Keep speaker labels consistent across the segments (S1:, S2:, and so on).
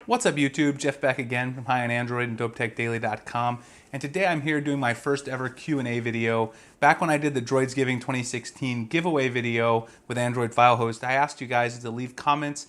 S1: What's up YouTube? Jeff back again from High on Android and DopeTechDaily.com, and today I'm here doing my first ever Q&A video. Back when I did the Droids Giving 2016 giveaway video with Android File Host, I asked you guys to leave comments,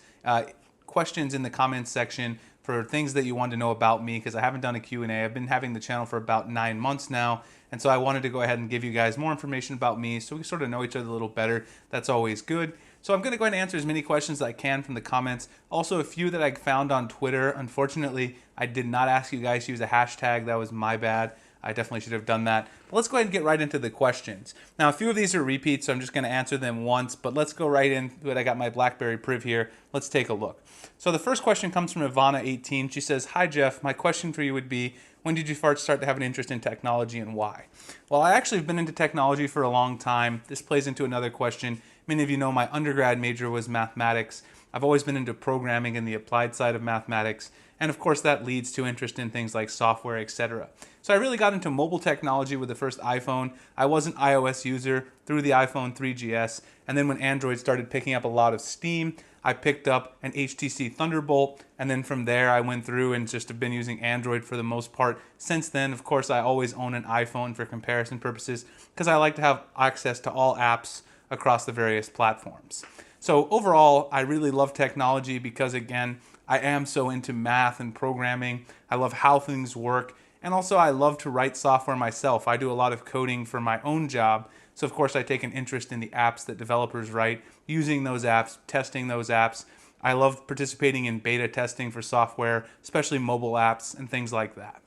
S1: questions in the comments section for things that you wanted to know about me, because I haven't done a Q&A. I've been having the channel for about 9 months now, and so I wanted to go ahead and give you guys more information about me so we sort of know each other a little better. That's always good. So I'm going to go ahead and answer as many questions as I can from the comments. Also, a few that I found on Twitter. Unfortunately, I did not ask you guys to use a hashtag. That was my bad. I definitely should have done that. But let's go ahead and get right into the questions. Now, a few of these are repeats, so I'm just going to answer them once. But let's go right into it. I got my BlackBerry Priv here. Let's take a look. So the first question comes from Ivana18. She says, "Hi Jeff, my question for you would be, when did you first start to have an interest in technology and why?" Well, I actually have been into technology for a long time. This plays into another question. Many of you know my undergrad major was mathematics. I've always been into programming and the applied side of mathematics. And of course that leads to interest in things like software, etc. So I really got into mobile technology with the first iPhone. I was an iOS user through the iPhone 3GS. And then when Android started picking up a lot of steam, I picked up an HTC Thunderbolt. And then from there I went through and just have been using Android for the most part. Since then, of course, I always own an iPhone for comparison purposes because I like to have access to all apps across the various platforms. So overall, I really love technology because, again, I am so into math and programming. I love how things work, and also I love to write software myself. I do a lot of coding for my own job, so of course I take an interest in the apps that developers write, using those apps, testing those apps. I love participating in beta testing for software, especially mobile apps and things like that.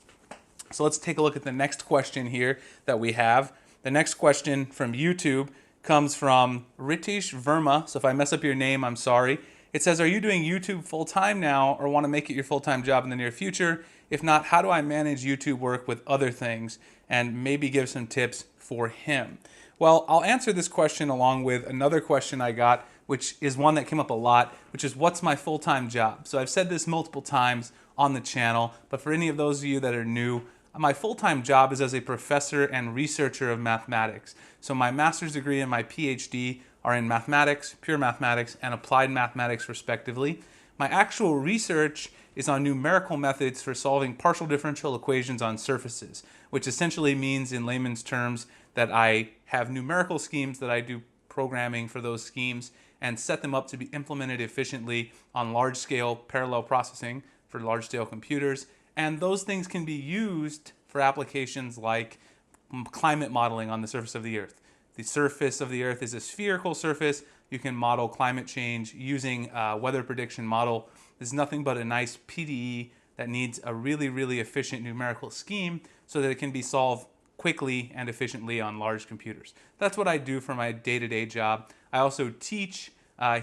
S1: So let's take a look at the next question here that we have. The next question from YouTube comes from Ritish Verma. So if I mess up your name, I'm sorry. It says, "Are you doing YouTube full-time now or want to make it your full-time job in the near future? If not, how do I manage YouTube work with other things?" And maybe give some tips for him. Well, I'll answer this question along with another question I got, which is one that came up a lot, which is, what's my full-time job? So I've said this multiple times on the channel, but for any of those of you that are new, my full-time job is as a professor and researcher of mathematics. So my master's degree and my PhD are in mathematics, pure mathematics, and applied mathematics respectively. My actual research is on numerical methods for solving partial differential equations on surfaces, which essentially means in layman's terms that I have numerical schemes that I do programming for those schemes and set them up to be implemented efficiently on large-scale parallel processing for large-scale computers. And those things can be used for applications like climate modeling on the surface of the Earth. The surface of the Earth is a spherical surface. You can model climate change using a weather prediction model. It's nothing but a nice PDE that needs a really, really efficient numerical scheme so that it can be solved quickly and efficiently on large computers. That's what I do for my day-to-day job. I also teach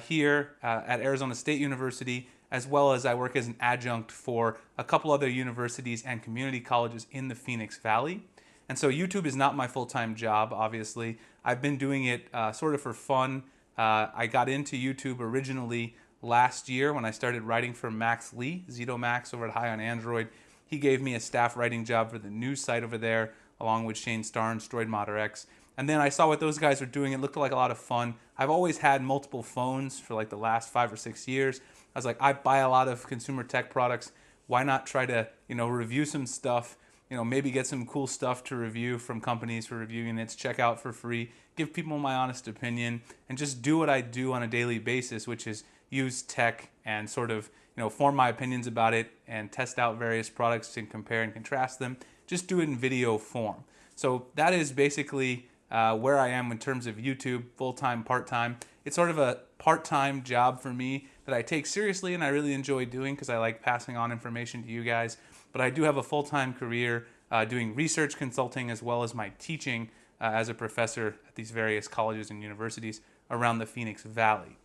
S1: here at Arizona State University, as well as I work as an adjunct for a couple other universities and community colleges in the Phoenix Valley. And so YouTube is not my full-time job, obviously. I've been doing it sort of for fun. I got into YouTube originally last year when I started writing for Max Lee, Zito Max over at High on Android. He gave me a staff writing job for the news site over there, along with Shane Starnes, Droid Modder X. And then I saw what those guys were doing. It looked like a lot of fun. I've always had multiple phones for like the last 5 or 6 years. I was like, I buy a lot of consumer tech products. Why not try to, review some stuff, maybe get some cool stuff to review from companies for review units, check out for free, give people my honest opinion, and just do what I do on a daily basis, which is use tech and sort of, form my opinions about it and test out various products and compare and contrast them. Just do it in video form. So that is basically where I am in terms of YouTube, full-time, part-time. It's sort of a part-time job for me that I take seriously and I really enjoy doing because I like passing on information to you guys. But I do have a full-time career doing research consulting as well as my teaching as a professor at these various colleges and universities around the Phoenix Valley.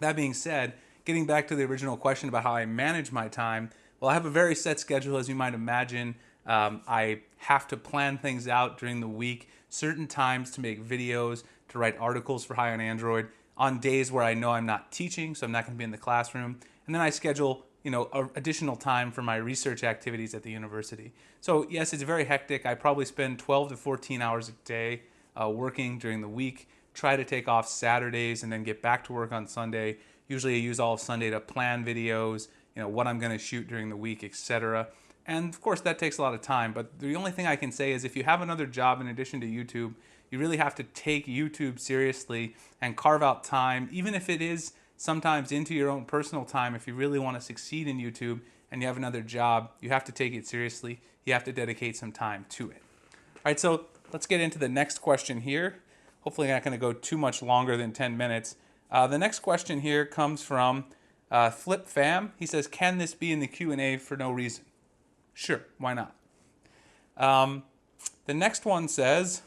S1: That being said, getting back to the original question about how I manage my time, well, I have a very set schedule, as you might imagine. I have to plan things out during the week, certain times to make videos, to write articles for High on Android, on days where I know I'm not teaching, so I'm not going to be in the classroom. And then I schedule, additional time for my research activities at the university. So yes, it's very hectic. I probably spend 12 to 14 hours a day working during the week, try to take off Saturdays and then get back to work on Sunday. Usually I use all of Sunday to plan videos, what I'm going to shoot during the week, etc. And of course, that takes a lot of time. But the only thing I can say is if you have another job in addition to YouTube, you really have to take YouTube seriously and carve out time, even if it is sometimes into your own personal time. If you really want to succeed in YouTube and you have another job, you have to take it seriously. You have to dedicate some time to it. All right, so let's get into the next question here. Hopefully not going to go too much longer than 10 minutes. The next question here comes from Flip Fam. He says, can this be in the Q&A for no reason? Sure, why not? The next one says,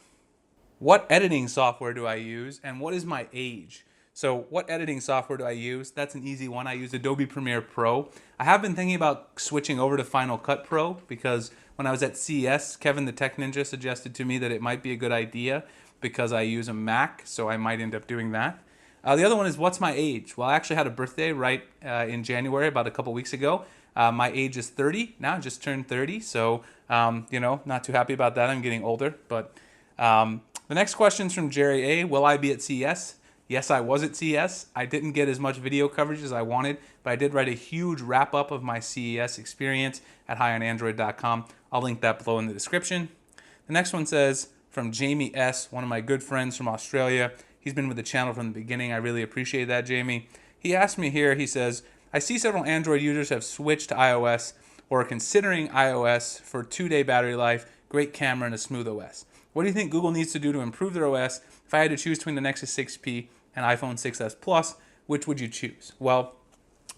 S1: what editing software do I use and what is my age? So what editing software do I use? That's an easy one. I use Adobe Premiere Pro. I have been thinking about switching over to Final Cut Pro because when I was at CES, Kevin the Tech Ninja suggested to me that it might be a good idea because I use a Mac, so I might end up doing that. The other one is what's my age? Well, I actually had a birthday right in January, about a couple weeks ago. My age is 30 now, I just turned 30, so not too happy about that. I'm getting older. But the next question is from Jerry A. Will I be at CES? Yes, I was at CES. I didn't get as much video coverage as I wanted, but I did write a huge wrap-up of my CES experience at highonandroid.com. I'll link that below in the description. The next one says, from Jamie S., one of my good friends from Australia. He's been with the channel from the beginning. I really appreciate that, Jamie. He asked me here, he says, I see several Android users have switched to iOS or are considering iOS for 2-day battery life, great camera, and a smooth OS. What do you think Google needs to do to improve their OS? If I had to choose between the Nexus 6P and iPhone 6s Plus, which would you choose? Well,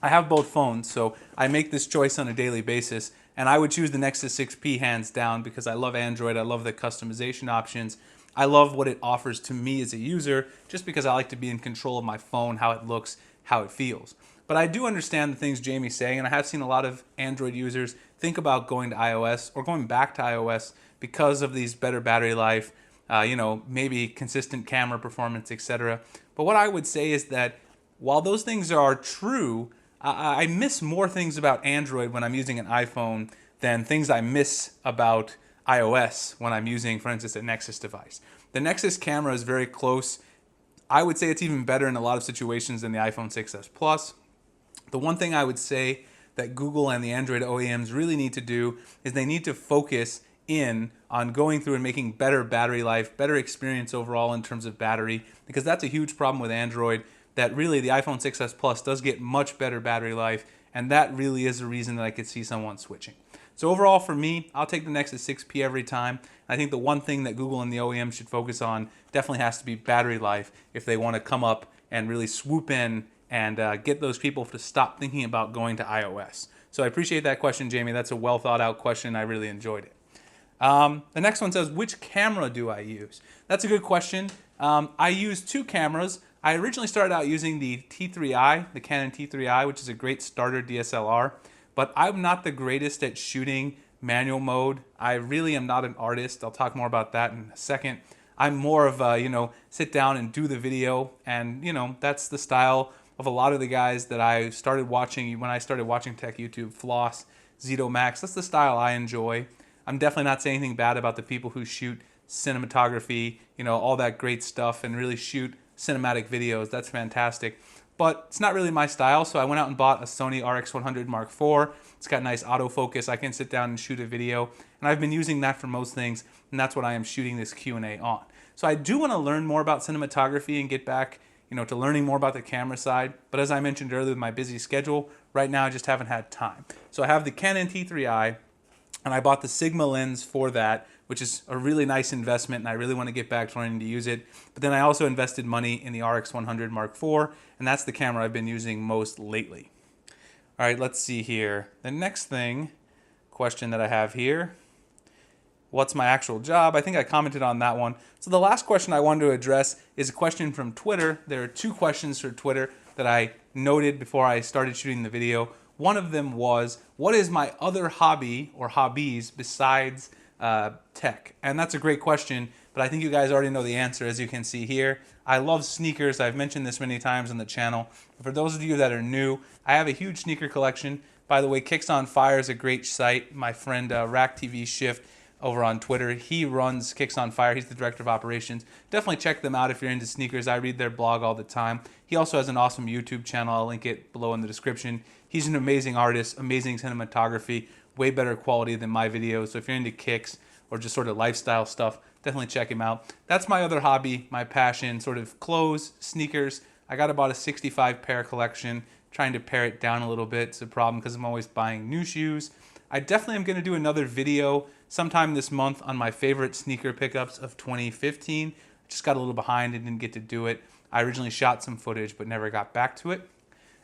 S1: I have both phones, so I make this choice on a daily basis, and I would choose the Nexus 6P hands down because I love Android, I love the customization options, I love what it offers to me as a user, just because I like to be in control of my phone, how it looks, how it feels. But I do understand the things Jamie's saying, and I have seen a lot of Android users think about going to iOS or going back to iOS because of these better battery life, maybe consistent camera performance, etc. But what I would say is that while those things are true, I miss more things about Android when I'm using an iPhone than things I miss about iOS when I'm using, for instance, a Nexus device. The Nexus camera is very close. I would say it's even better in a lot of situations than the iPhone 6s Plus. The one thing I would say that Google and the Android OEMs really need to do is they need to focus in on going through and making better battery life, better experience overall in terms of battery, because that's a huge problem with Android, that really the iPhone 6s Plus does get much better battery life, and that really is the reason that I could see someone switching. So overall for me, I'll take the Nexus 6P every time. I think the one thing that Google and the OEM should focus on definitely has to be battery life if they want to come up and really swoop in and get those people to stop thinking about going to iOS. So I appreciate that question, Jamie. That's a well thought out question. I really enjoyed it. The next one says, which camera do I use? That's a good question. I use two cameras. I originally started out using the T3i, the Canon T3i, which is a great starter DSLR, but I'm not the greatest at shooting manual mode. I really am not an artist. I'll talk more about that in a second. I'm more of a, sit down and do the video, and, that's the style of a lot of the guys that I started watching when I started watching tech YouTube, Floss, Zito Max. That's the style I enjoy. I'm definitely not saying anything bad about the people who shoot cinematography, all that great stuff and really shoot cinematic videos. That's fantastic. But it's not really my style, so I went out and bought a Sony RX100 Mark IV. It's got nice autofocus. I can sit down and shoot a video, and I've been using that for most things, and that's what I am shooting this Q&A on. So I do want to learn more about cinematography and get back to learning more about the camera side. But as I mentioned earlier with my busy schedule, right now I just haven't had time. So I have the Canon T3i, and I bought the Sigma lens for that, which is a really nice investment, and I really want to get back to learning to use it. But then I also invested money in the RX100 Mark IV, and that's the camera I've been using most lately. All right, let's see here. The next question that I have here, what's my actual job? I think I commented on that one. So the last question I wanted to address is a question from Twitter. There are two questions for Twitter that I noted before I started shooting the video. One of them was, what is my other hobby or hobbies besides tech? And that's a great question, but I think you guys already know the answer, as you can see here. I love sneakers. I've mentioned this many times on the channel. For those of you that are new, I have a huge sneaker collection. By the way, Kicks on Fire is a great site. My friend Rack TV Shift over on Twitter. He runs Kicks on Fire. He's the director of operations. Definitely check them out if you're into sneakers. I read their blog all the time. He also has an awesome YouTube channel. I'll link it below in the description. He's an amazing artist, amazing cinematography, way better quality than my videos. So if you're into kicks or just sort of lifestyle stuff, definitely check him out. That's my other hobby, my passion, sort of clothes, sneakers. I got about a 65 pair collection, trying to pare it down a little bit. It's a problem because I'm always buying new shoes. I definitely am going to do another video sometime this month on my favorite sneaker pickups of 2015. I just got a little behind and didn't get to do it. I originally shot some footage but never got back to it.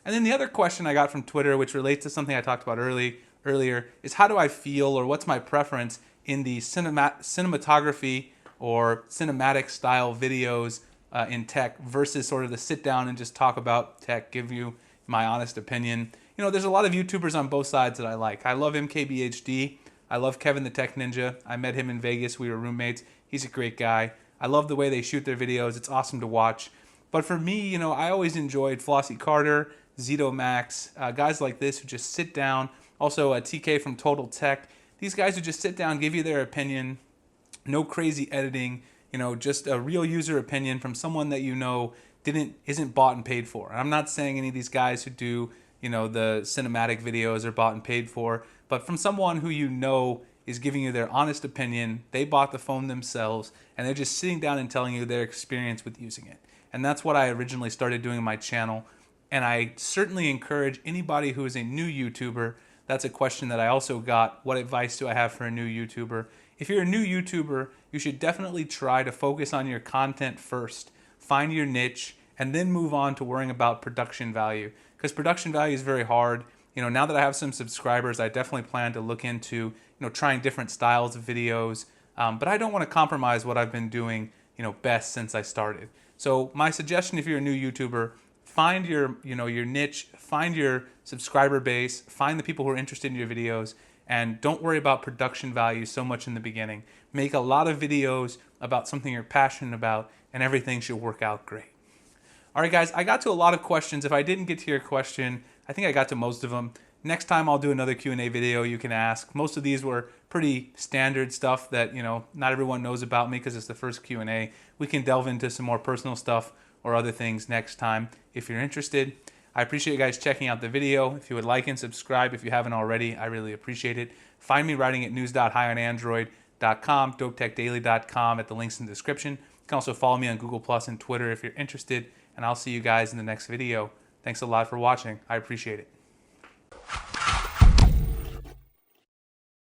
S1: And then the other question I got from Twitter, which relates to something I talked about earlier, is how do I feel, or what's my preference in the cinematography or cinematic style videos in tech versus sort of the sit down and just talk about tech, give you my honest opinion. You know, there's a lot of YouTubers on both sides that I like. I love MKBHD. I love Kevin the Tech Ninja. I met him in Vegas. We were roommates. He's a great guy. I love the way they shoot their videos. It's awesome to watch. But for me, you know, I always enjoyed Flossie Carter, Zito Max, guys like this who just sit down. Also, TK from Total Tech. These guys who just sit down, give you their opinion. No crazy editing. You know, just a real user opinion from someone that you know isn't bought and paid for. And I'm not saying any of these guys who do, you know, the cinematic videos are bought and paid for, but from someone who you know is giving you their honest opinion. They bought the phone themselves, and they're just sitting down and telling you their experience with using it. And that's what I originally started doing on my channel. And I certainly encourage anybody who is a new YouTuber. That's a question that I also got. What advice do I have for a new YouTuber? If you're a new YouTuber, you should definitely try to focus on your content first. Find your niche, and then move on to worrying about production value. Because production value is very hard. You know, now that I have some subscribers, I definitely plan to look into, you know, trying different styles of videos. But I don't want to compromise what I've been doing, you know, best since I started. So my suggestion, if you're a new YouTuber, find your, you know, your niche, find your subscriber base, find the people who are interested in your videos, and don't worry about production value so much in the beginning. Make a lot of videos about something you're passionate about, and everything should work out great. All right, guys, I got to a lot of questions. If I didn't get to your question, I think I got to most of them. Next time I'll do another Q&A video you can ask. Most of these were pretty standard stuff that, you know, not everyone knows about me because it's the first Q&A. We can delve into some more personal stuff or other things next time if you're interested. I appreciate you guys checking out the video. If you would like and subscribe if you haven't already, I really appreciate it. Find me writing at news.highonandroid.com, dopetechdaily.com at the links in the description. You can also follow me on Google Plus and Twitter if you're interested, and I'll see you guys in the next video. Thanks a lot for watching. I appreciate it.